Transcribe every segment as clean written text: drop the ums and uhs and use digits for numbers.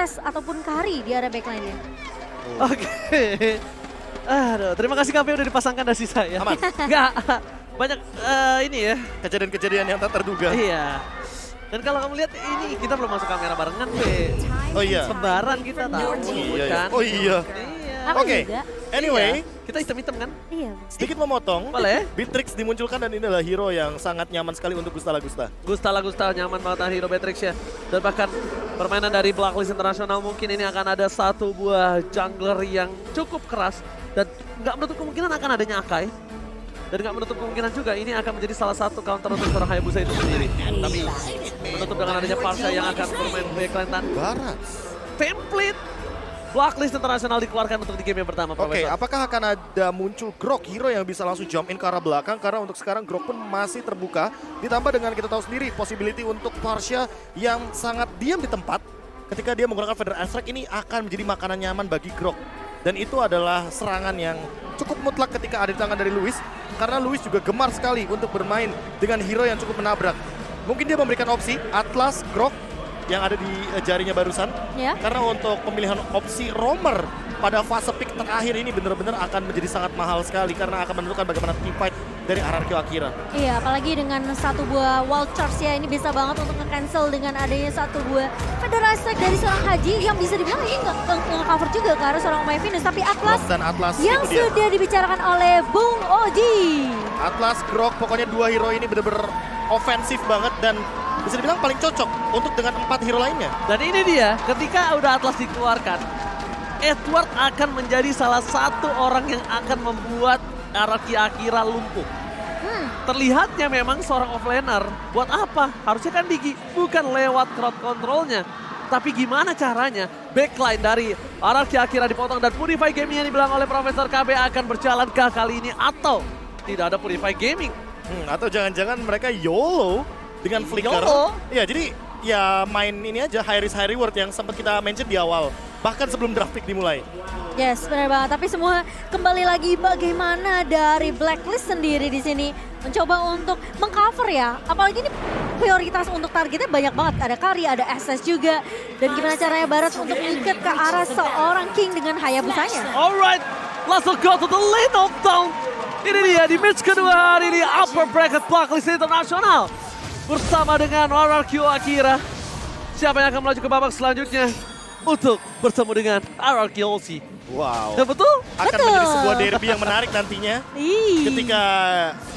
Ashes ataupun Kari di area backline-nya. Oke. Aduh, terima kasih KP udah dipasangkan dari saya. Aman. Enggak, banyak ini ya. Kejadian-kejadian yang tak terduga. Iya. Dan kalau kamu lihat ini kita belum masuk kamera barengan, Be. Oh iya. Sembaran kita tahu, Iya, kan? oh iya. Iya. Aku Oke. juga. Anyway, Kita hitam-hitam kan? Iya. sedikit memotong. Boleh. Beatrix dimunculkan dan ini adalah hero yang sangat nyaman sekali untuk Gusta Lagusta. Gusta nyaman banget hero Beatrix ya. Dan bahkan permainan dari Blacklist Internasional mungkin ini akan ada satu buah jungler yang cukup keras. Dan nggak menutup kemungkinan akan adanya Akai. Dan nggak menutup kemungkinan juga ini akan menjadi salah satu counter untuk seorang Hayabusa itu sendiri. Tapi menutup dengan adanya Parsha yang akan bermain backline dan Barat. template Blacklist Internasional dikeluarkan untuk di game yang pertama, Oke, Profesor. apakah akan ada muncul Grok hero yang bisa langsung jump in ke arah belakang? Karena untuk sekarang Grok pun masih terbuka. Ditambah dengan kita tahu sendiri possibility untuk Parsha yang sangat diam di tempat. Ketika dia menggunakan Feather Strike ini akan menjadi makanan nyaman bagi Grok. Dan itu adalah serangan yang cukup mutlak ketika ada di tangan dari Lewis. Karena Lewis juga gemar sekali untuk bermain dengan hero yang cukup menabrak. Mungkin dia memberikan opsi Atlas, Grok yang ada di jarinya barusan. Ya. Karena untuk pemilihan opsi roamer pada fase pick terakhir ini benar-benar akan menjadi sangat mahal sekali. Karena akan menentukan bagaimana team fight dari RRQ Akira. Iya, apalagi dengan satu buah wall charge ya, ini bisa banget untuk nge-cancel dengan adanya satu buah Federal Strike dari seorang Haji yang bisa dibilang ini nge-cover juga ke arah seorang My Venus. Tapi Atlas Dan Atlas yang itu dia. sudah dibicarakan oleh Bung Oji. Atlas, Grok, pokoknya dua hero ini benar-benar ofensif banget dan bisa dibilang paling cocok untuk dengan 4 hero lainnya. Dan ini dia, ketika udah Atlas dikeluarkan, Edward akan menjadi salah satu orang yang akan membuat Araki Akira lumpuh. Terlihatnya memang seorang offlaner, buat apa? Harusnya kan Digi, bukan lewat crowd controlnya. Tapi gimana caranya backline dari Araki Akira dipotong dan Purify Gaming yang dibilang oleh Profesor KB akan berjalan ke kali ini atau tidak ada Purify Gaming. Atau jangan-jangan mereka YOLO dengan flicker. YOLO. Ya jadi ya main ini aja high risk high reward yang sempat kita mention di awal. Bahkan sebelum draft pick dimulai. Yes, benar banget. Tapi semua kembali lagi bagaimana dari Blacklist sendiri di sini mencoba untuk mengcover ya. Apalagi ini prioritas untuk targetnya banyak banget. Ada Kari, ada SS juga. Dan gimana caranya Barat untuk mengikat ke arah seorang King dengan Hayabusanya. Alright, let's go to the lane knockdown. Ini dia di match kedua hari ini upper bracket Blacklist Internasional. Bersama dengan RRQ Akira. Siapa yang akan melaju ke babak selanjutnya untuk bertemu dengan RRQ Aussie. Wow. Dan betul? Akan Betul. menjadi sebuah derby yang menarik nantinya. Ih. Ketika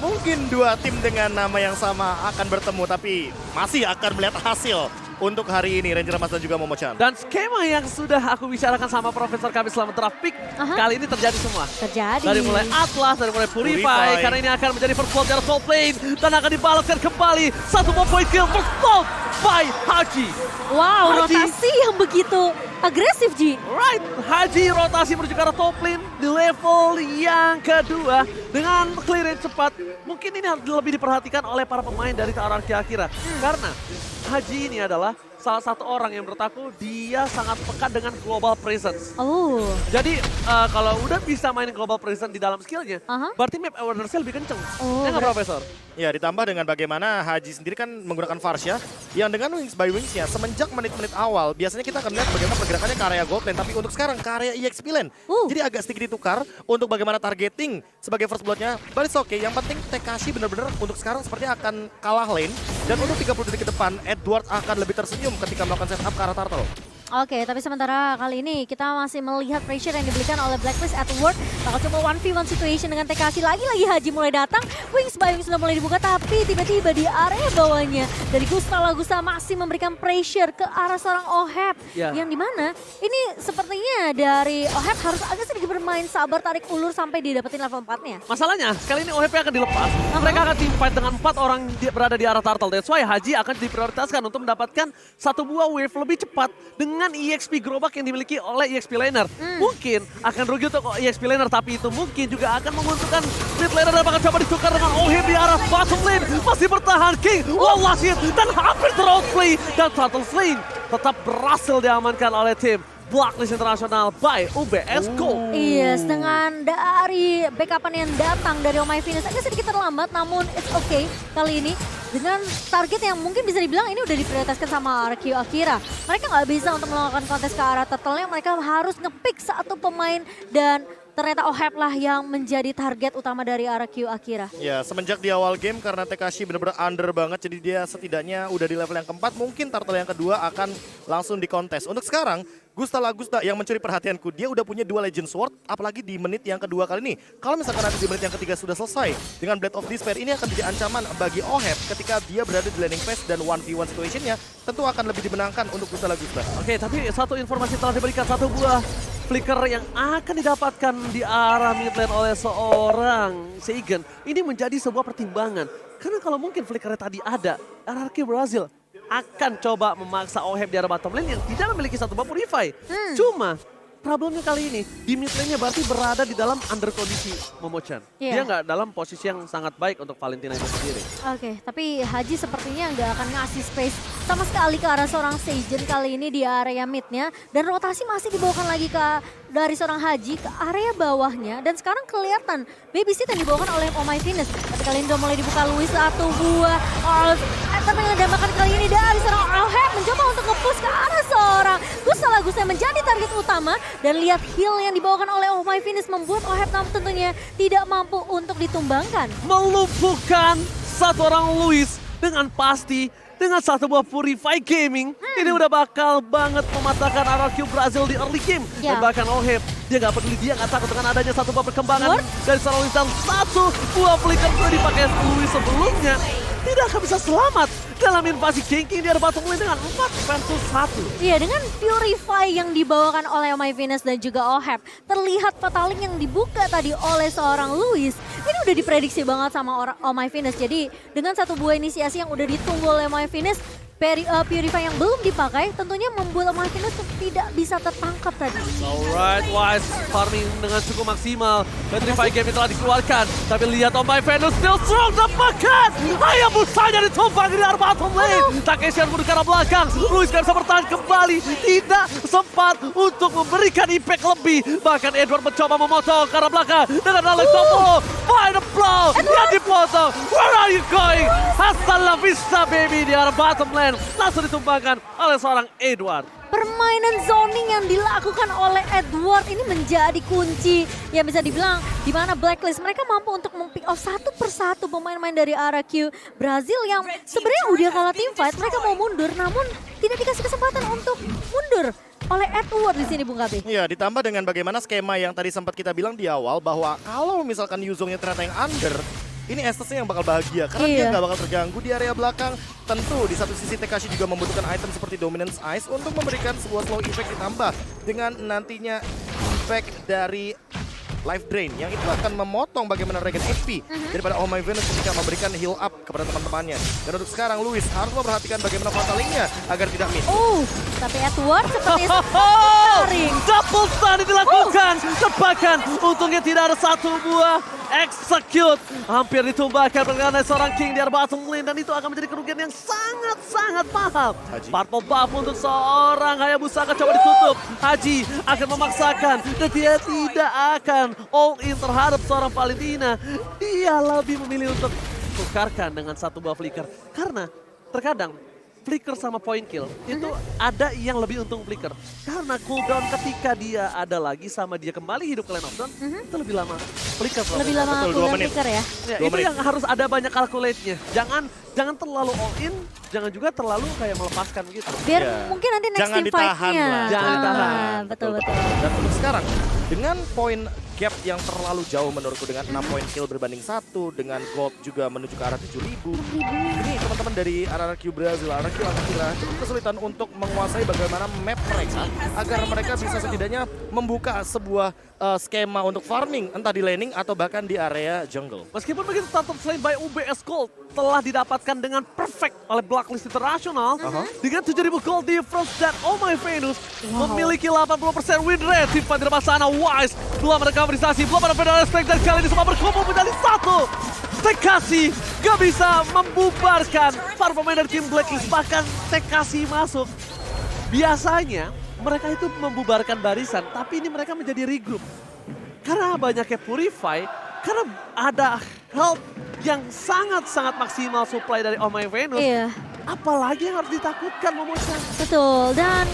mungkin dua tim dengan nama yang sama akan bertemu. Tapi masih akan melihat hasil untuk hari ini Ranger Mas dan juga Momo-chan. Dan skema yang sudah aku bicarakan sama Profesor kami selama draft pick, kali ini terjadi semua. Terjadi. Dari mulai Atlas, dari mulai Purify, karena ini akan menjadi first blood dari top lane. Dan akan dibalaskan kembali, satu more point kill, first blood by Haji. Wow, Haji. rotasi yang begitu agresif, Ji. Right, Haji rotasi menuju ke arah top lane di level yang kedua. Dengan clearance cepat, mungkin ini harus lebih diperhatikan oleh para pemain dari RRQ Akira. Karena Haji ini adalah salah satu orang yang menurut aku dia sangat pekat dengan global presence. Oh. Jadi kalau udah bisa main global presence di dalam skillnya, berarti map awareness-nya lebih kenceng. Oh, Ya nggak, Profesor? Ya ditambah dengan bagaimana Haji sendiri kan menggunakan Varsha yang dengan Wings by Wings-nya semenjak menit-menit awal biasanya kita akan lihat bagaimana pergerakannya ke area gold lane tapi untuk sekarang ke area EXP lane. Jadi agak sedikit ditukar untuk bagaimana targeting sebagai first blood-nya. But it's okay, yang penting Tekashi benar-benar untuk sekarang sepertinya akan kalah lane dan untuk 30 detik ke depan Edward akan lebih tersenyum ketika melakukan setup ke arah Turtle. Oke, tapi sementara kali ini kita masih melihat pressure yang diberikan oleh Blacklist Edward. Bakal coba 1v1 situation dengan TKC. Lagi-lagi Haji mulai datang. Wings by Wings sudah mulai dibuka, tapi tiba-tiba di area bawahnya dari Gusta Lagusta masih memberikan pressure ke arah seorang Oheb. Ya. Yang dimana ini sepertinya dari Oheb harus agak sedikit bermain sabar tarik ulur sampai didapetin level 4-nya. Masalahnya, sekali ini OHP akan dilepas. Mereka akan team fight dengan 4 orang berada di arah Turtle. That's why Haji akan diprioritaskan untuk mendapatkan satu buah wave lebih cepat dengan EXP gerobak yang dimiliki oleh EXP laner. Mungkin akan rugi untuk EXP laner, tapi itu mungkin juga akan menguntungkan mid laner dan bakal coba ditukar dengan Ohib di arah bottom lane. Masih bertahan King, lost hit, dan hampir ter-outplay. Dan Turtle Flame tetap berhasil diamankan oleh tim Blacklist Internasional by UBS Go. Yes, dengan dari backupan yang datang dari Oh My Venus agak sedikit terlambat, namun it's okay kali ini. dengan target yang mungkin bisa dibilang ini udah diprioritaskan sama RQ Akira. Mereka nggak bisa untuk melakukan kontes ke arah turtle-nya, mereka harus nge-pick satu pemain dan ternyata Oheb lah yang menjadi target utama dari RQ Akira. Ya, semenjak di awal game karena Tekashi benar-benar under banget, jadi dia setidaknya udah di level yang keempat, mungkin turtle yang kedua akan langsung dikontes. Untuk sekarang, Gusta Lagusta yang mencuri perhatianku, dia udah punya 2 Legend Sword, apalagi di menit yang kedua kali ini. Kalau misalkan nanti di menit yang ketiga sudah selesai, dengan Blade of Despair ini akan jadi ancaman bagi Oheb ketika dia berada di laning phase dan 1v1 situationnya tentu akan lebih dimenangkan untuk Gusta Lagusta. Oke, tapi satu informasi telah diberikan, satu buah flicker yang akan didapatkan di arah mid lane oleh seorang Seigen. Ini menjadi sebuah pertimbangan. Karena kalau mungkin flickernya tadi ada, RRQ Brazil akan coba memaksa Oheb di arah bottom lane yang tidak memiliki satu buah Purify. Cuma problemnya kali ini, di mid lane-nya berarti berada di dalam under kondisi Momochan. Dia nggak dalam posisi yang sangat baik untuk Valentina itu sendiri. Oke, tapi Haji sepertinya nggak akan ngasih space sama sekali ke arah seorang Seigen kali ini di area mid-nya. Dan rotasi masih dibawakan lagi dari seorang Haji ke area bawahnya. Dan sekarang kelihatan babysit yang dibawakan oleh Oh My Venus. Tapi kali ini udah mulai dibuka Louis satu buah. Tapi yang didambakan kali ini dari seorang Oheb mencoba untuk nge-push ke arah seorang Gusta Lagusta yang menjadi target utama. Dan lihat heal yang dibawakan oleh Oh My Venus membuat Oheb tentunya tidak mampu untuk ditumbangkan. Melumpuhkan satu orang Louis dengan pasti. Dengan satu buah Purify Gaming, ini udah bakal banget mematahkan RRQ Brazil di early game. Dan bahkan Oheb, dia nggak peduli, dia nggak takut dengan adanya satu buah perkembangan dari seorang Louis dan satu buah flicker sudah dipakai Louis sebelumnya. Tidak akan bisa selamat dalam invasi ganking di arah bottom lane dengan 4 versus 1. Iya, dengan Purify yang dibawakan oleh Oh My Venus dan juga Oheb, terlihat Fataling yang dibuka tadi oleh seorang Louis. Ini udah diprediksi banget sama Oh My Venus. Jadi dengan satu buah inisiasi yang udah ditunggu oleh Oh My Venus, Purify yang belum dipakai tentunya membuat Oh My Venus tidak bisa tertangkap tadi. Alright, Wise farming dengan cukup maksimal. Petrify game telah dikeluarkan. Tapi lihat Oh My Venus still strong, dapatkan! Hayabusanya ditumpang di arah bottom lane. Takeshi yang ke arah belakang. Louis gak bisa bertahan kembali. Tidak sempat untuk memberikan impact lebih. Bahkan Edward mencoba memotong ke arah belakang. Dengan Alex Topo. Final blow yang dipotong. Where are you going? Hasta la vista baby di arah bottom lane. Langsung ditumbangkan oleh seorang Edward. Permainan zoning yang dilakukan oleh Edward ini menjadi kunci yang bisa dibilang di mana Blacklist mereka mampu untuk mem-pick off satu persatu pemain-pemain dari RRQ Brazil yang sebenarnya udah kalah team fight, mereka mau mundur namun tidak dikasih kesempatan untuk mundur oleh Edward di sini Bung Gabe. Iya, ditambah dengan bagaimana skema yang tadi sempat kita bilang di awal bahwa kalau misalkan Yuzongnya ternyata yang under, ini Estes-nya yang bakal bahagia karena dia nggak bakal terganggu di area belakang. Tentu di satu sisi Tekashi juga membutuhkan item seperti Dominance Ice untuk memberikan sebuah slow effect ditambah dengan nantinya effect dari Life Drain yang itu akan memotong bagaimana regen HP daripada Oh My Venus ketika memberikan heal up kepada teman-temannya. Dan untuk sekarang Louis harus memperhatikan bagaimana Fatalingnya agar tidak miss. Tapi Edward sepertinya sering. Double stun dilakukan. Tebakan, untungnya tidak ada satu buah execute. Hampir ditumbangkan oleh seorang King di arah bottom lane dan itu akan menjadi kerugian yang sangat-sangat mahal. Purple buff untuk seorang Hayabusa akan coba ditutup. Haji akan memaksakan dan dia tidak akan all in terhadap seorang Valentina. Dia lebih memilih untuk tukarkan dengan satu buah flicker. Karena terkadang flicker sama point kill itu ada yang lebih untung flicker. Karena cooldown ketika dia ada lagi sama dia kembali hidup ke Lane of Dawn, itu lebih lama flicker. Lebih lama cooldown flicker ya. Itu yang harus ada banyak calculate-nya. Jangan terlalu all in, jangan juga terlalu kayak melepaskan gitu. Biar mungkin nanti next Jangan team ditahan fight-nya. lah. Jangan ditahan. Betul. Dan untuk sekarang, dengan poin gap yang terlalu jauh menurutku dengan 6 poin kill berbanding 1, dengan gold juga menuju ke arah 7.000. Ini teman-teman dari RRQ Brazil, RRQ Akira cukup kesulitan untuk menguasai bagaimana map mereka agar mereka bisa setidaknya membuka sebuah skema untuk farming entah di laning atau bahkan di area jungle. Meskipun begitu Phantom Slain by UBS Gold telah didapatkan dengan perfect oleh Blacklist International dengan 7.000 gold difference dan Oh My Venus memiliki 80% win rate. Simpan di depan sana Wise belum ada kamerisasi, belum ada pedal respect dan kali ini semua berkumpul menjadi satu. Tekashi gak bisa membubarkan para pemain dari tim Blacklist, bahkan Tekashi masuk. Biasanya mereka itu membubarkan barisan, tapi ini mereka menjadi regroup. Karena banyaknya Purify, karena ada help yang sangat-sangat maksimal supply dari Oh My Venus. Iya, Apalagi yang harus ditakutkan Momochan. betul. Dan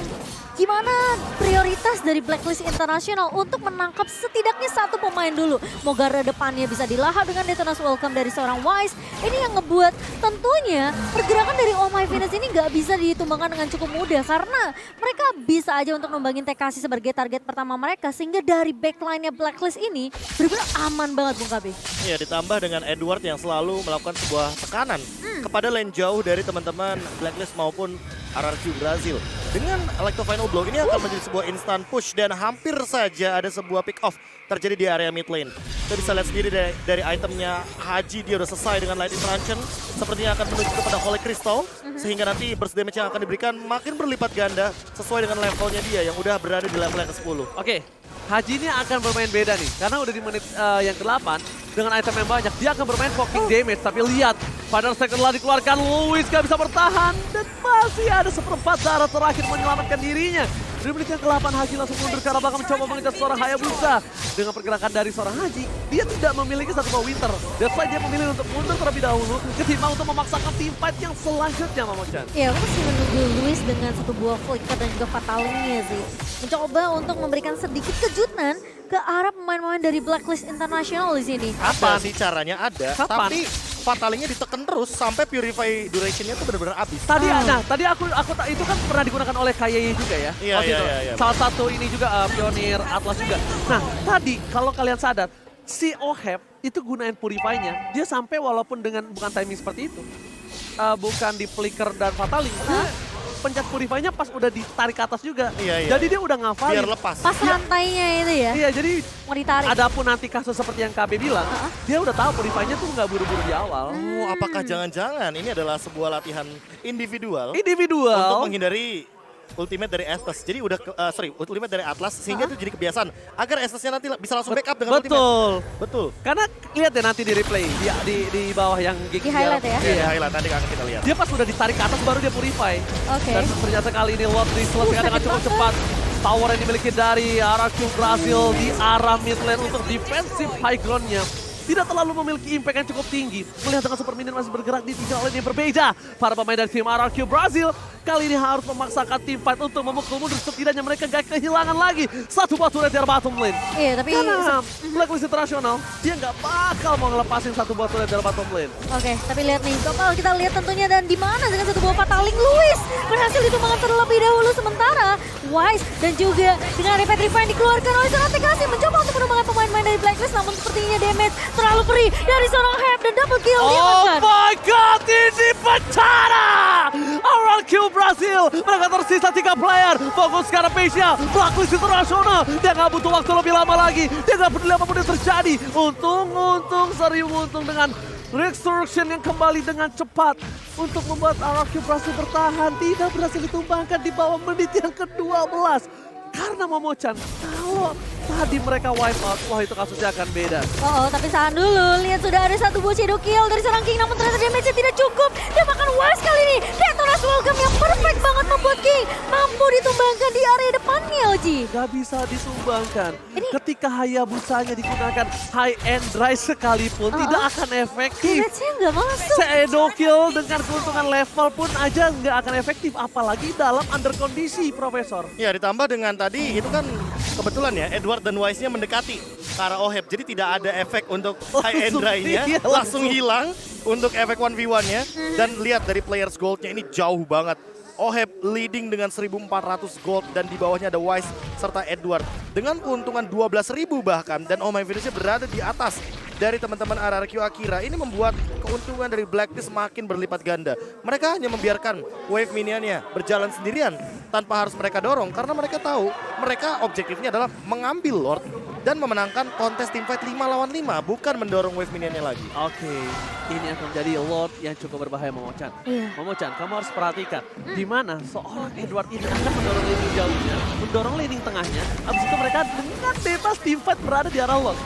gimana prioritas dari Blacklist International untuk menangkap setidaknya satu pemain dulu. Mau garda depannya bisa dilahap dengan Detonas Welcome dari seorang Wise. Ini yang ngebuat tentunya pergerakan dari Oh My Venus ini nggak bisa ditumbangkan dengan cukup mudah. Karena mereka bisa aja untuk numbangin TKC sebagai target pertama mereka. Sehingga dari backline-nya Blacklist ini benar-benar aman banget Bung KB. Iya, ditambah dengan Edward yang selalu melakukan sebuah tekanan kepada lane jauh dari teman-teman Blacklist maupun RRQ Brazil. Dengan Electro Final Blow ini akan menjadi sebuah instant push dan hampir saja ada sebuah pick off terjadi di area mid lane. Kita bisa lihat sendiri dari itemnya Haji, dia udah selesai dengan Light Interaction. Sepertinya akan menuju kepada Holy Crystal, sehingga nanti burst damage yang akan diberikan makin berlipat ganda sesuai dengan levelnya dia yang udah berada di level yang ke-10. Oke, Haji ini akan bermain beda nih. Karena udah di menit yang ke-8 dengan item yang banyak. Dia akan bermain poking damage. Tapi lihat, Final Second telah dikeluarkan. Lewis gak bisa bertahan. Dan masih ada seperempat darah terakhir menyelamatkan dirinya. Di menit yang ke-8 Haji langsung mundur ke arah belakang mencoba mengejar seorang Hayabusa. Dengan pergerakan dari seorang Haji, dia tidak memiliki satu buah Winter. That's why dia memilih untuk mundur terlebih dahulu ketimbang untuk memaksakan team fight yang selanjutnya, Momochan. Ya, aku masih menunggu Luis dengan satu buah flicker dan juga fatalingnya sih. Mencoba untuk memberikan sedikit kejutan ke arah pemain-pemain dari Blacklist International di sini. Ada sih caranya ada, Kapan? tapi fatalingnya ditekan terus sampai purify durationnya tuh benar-benar habis. Tadi tadi aku itu kan pernah digunakan oleh KYY juga ya. Iya, Waktu itu. iya. Salah satu ini juga pionir Atlas juga. Nah, tadi kalau kalian sadar si Oheb itu gunain purify-nya, dia sampai walaupun dengan bukan timing seperti itu. Bukan di flicker dan fataling. Dia pencet purify-nya pas udah ditarik ke atas juga. Iya. Jadi dia udah ngafalin. Biar lepas. Pas rantainya itu ya, Iya, jadi mau ditarik. adapun nanti kasus seperti yang KB bilang, dia udah tahu purify-nya tuh nggak buru-buru di awal. Oh, apakah jangan-jangan ini adalah sebuah latihan individual untuk Individual. menghindari ultimate dari Estes. Jadi udah ultimate dari Atlas sehingga itu jadi kebiasaan agar Estesnya nanti bisa langsung backup dengan ultimate. Betul. Karena lihat ya nanti di replay di bawah yang Di highlight ya? Iya, di highlight nanti akan kita lihat. Dia pas udah ditarik ke atas baru dia purify. Oke. Dan ternyata kali ini Lord diselesaikan dengan sakit cukup banget. cepat. Tower yang dimiliki dari RRQ Brazil di arah mid lane untuk defensive high ground-nya. Tidak terlalu memiliki impact yang cukup tinggi. Melihat dengan Super Minion masih bergerak di tiga lane yang berbeda. Para pemain dari tim RRQ Brazil kali ini harus memaksakan tim fight untuk memukul mundur. Setidaknya mereka gak kehilangan lagi satu buah turret dari bottom lane. Iya, tapi Karena Blacklist International, dia nggak bakal mau ngelepasin satu buah turret dari bottom lane. oke, tapi lihat nih, kalau kita lihat tentunya dan di mana dengan satu buah fataling Luis berhasil ditumbangkan terlebih dahulu, sementara Wise dan juga dengan repeat revive dikeluarkan oleh seorang TKC mencoba untuk menumbangkan pemain-pemain dari Blacklist, namun sepertinya damage terlalu perih dari seorang Hep dan double kill dia Oh makan. my god, ini bencana! RRQ Brazil, mereka tersisa 3 player. Fokus ke arah Pesia, Blacklist International. Dia nggak butuh waktu lebih lama lagi. Dia nggak peduli apapun yang terjadi. Untung seribu untung dengan Resurrection yang kembali dengan cepat untuk membuat RRQ Brazil bertahan. Tidak berhasil ditumbangkan di bawah menit yang ke-12. Karena Momochan, kalau tadi mereka wipe out, wah itu kasusnya akan beda. Oh, tapi tahan dulu. Lihat sudah ada satu buah shadow kill dari seorang King, namun ternyata damage-nya tidak cukup. Dia makan Wise kali ini. Detonas Welcome yang perfect banget membuat King mampu ditumbangkan di area depannya, Oji. Gak bisa disumbangkan. Ini- Ketika Hayabusanya digunakan high and dry sekalipun, tidak akan efektif. Damage-nya nggak masuk. Shadow kill dengan keuntungan level pun aja nggak akan efektif. Apalagi dalam under kondisi, Profesor. Ya, ditambah dengan tadi itu kan kebetulan ya Edward dan Wise-nya mendekati ke arah Oheb. Jadi tidak ada efek untuk high and Langsung, dry-nya. iya, Langsung langsung. hilang untuk efek 1v1-nya. Dan lihat dari players gold-nya ini jauh banget. Oheb leading dengan 1.400 gold dan di bawahnya ada Wise serta Edward. Dengan keuntungan 12.000 bahkan dan Oh My Venus-nya berada di atas dari teman-teman RRQ Akira. Ini membuat keuntungan dari Blacklist makin berlipat ganda. Mereka hanya membiarkan wave minionnya berjalan sendirian tanpa harus mereka dorong karena mereka tahu mereka objektifnya adalah mengambil Lord dan memenangkan kontes teamfight 5 lawan 5, bukan mendorong wave minionnya lagi. Oke, ini akan menjadi Lord yang cukup berbahaya, Momochan. Iya. Momochan, kamu harus perhatikan di mana seorang Edward ini akan mendorong laning jauhnya, mendorong laning tengahnya. Abis itu mereka dengan bebas teamfight berada di arah Lord.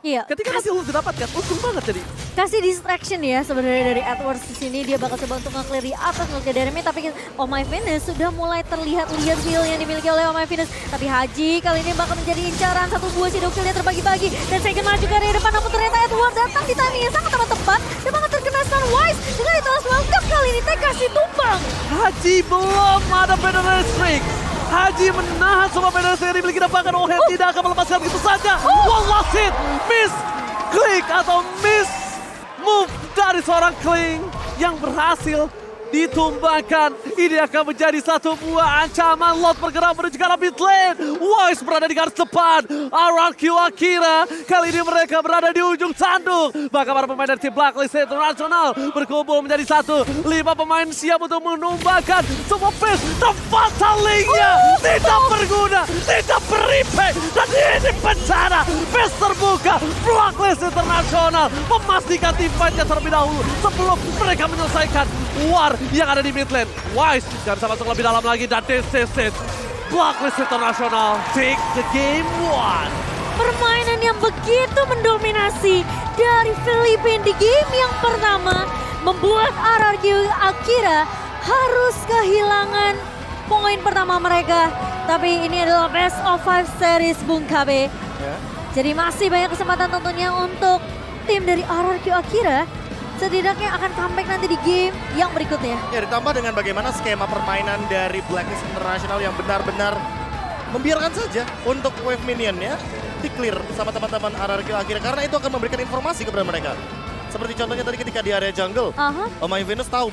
Iya. Ketika hasil ult didapatkan, untung banget jadi. Kasih distraction ya sebenarnya dari Edwards di sini. Dia bakal coba untuk nge-clear di atas, nge-clear dari mid. Tapi Oh My Venus sudah mulai terlihat-lihat heal yang dimiliki oleh Oh My Venus. Tapi Haji kali ini bakal menjadi incaran. Satu buah Shadow Kill yang terbagi-bagi. Dan Segen maju ke area depan. Namun ternyata Edwards datang di timing yang sangat amat tepat. Dia bakal terkena stun Wise. Dengan ditelas welcome kali ini TK si tumbang. Haji belum ada penalty streak. Haji menahan semua penalty yang dimiliki dan bahkan Ohem tidak akan melepaskan begitu saja. One last hit, miss click atau miss move dari seorang Kling yang berhasil ditumbangkan. Ini akan menjadi satu buah ancaman. Lot bergerak menuju ke arah mid lane. Wise berada di garis depan. RRQ Akira. Kali ini mereka berada di ujung tanduk. Bahkan para pemain dari tim Blacklist International berkumpul menjadi satu. 5 pemain siap untuk menumbangkan semua face. Tempat salingnya tidak berguna, tidak berimpact. Dan ini bencana. Face terbuka. Blacklist International memastikan tim fight-nya terlebih dahulu sebelum mereka menyelesaikan war yang ada di mid lane. Wise gak bisa masuk lebih dalam lagi dan this is it. Blacklist International take the game one. Permainan yang begitu mendominasi dari Filipina di game yang pertama membuat RRQ Akira harus kehilangan poin pertama mereka. Tapi ini adalah best of 5 series Bung KB. Jadi masih banyak kesempatan tentunya untuk tim dari RRQ Akira. Setidaknya akan comeback nanti di game yang berikutnya. Ya, ditambah dengan bagaimana skema permainan dari Blacklist International yang benar-benar membiarkan saja untuk wave minionnya di-clear sama teman-teman RRQ akhirnya. Karena itu akan memberikan informasi kepada mereka. Seperti contohnya tadi ketika di area jungle, Oh My Venus tahu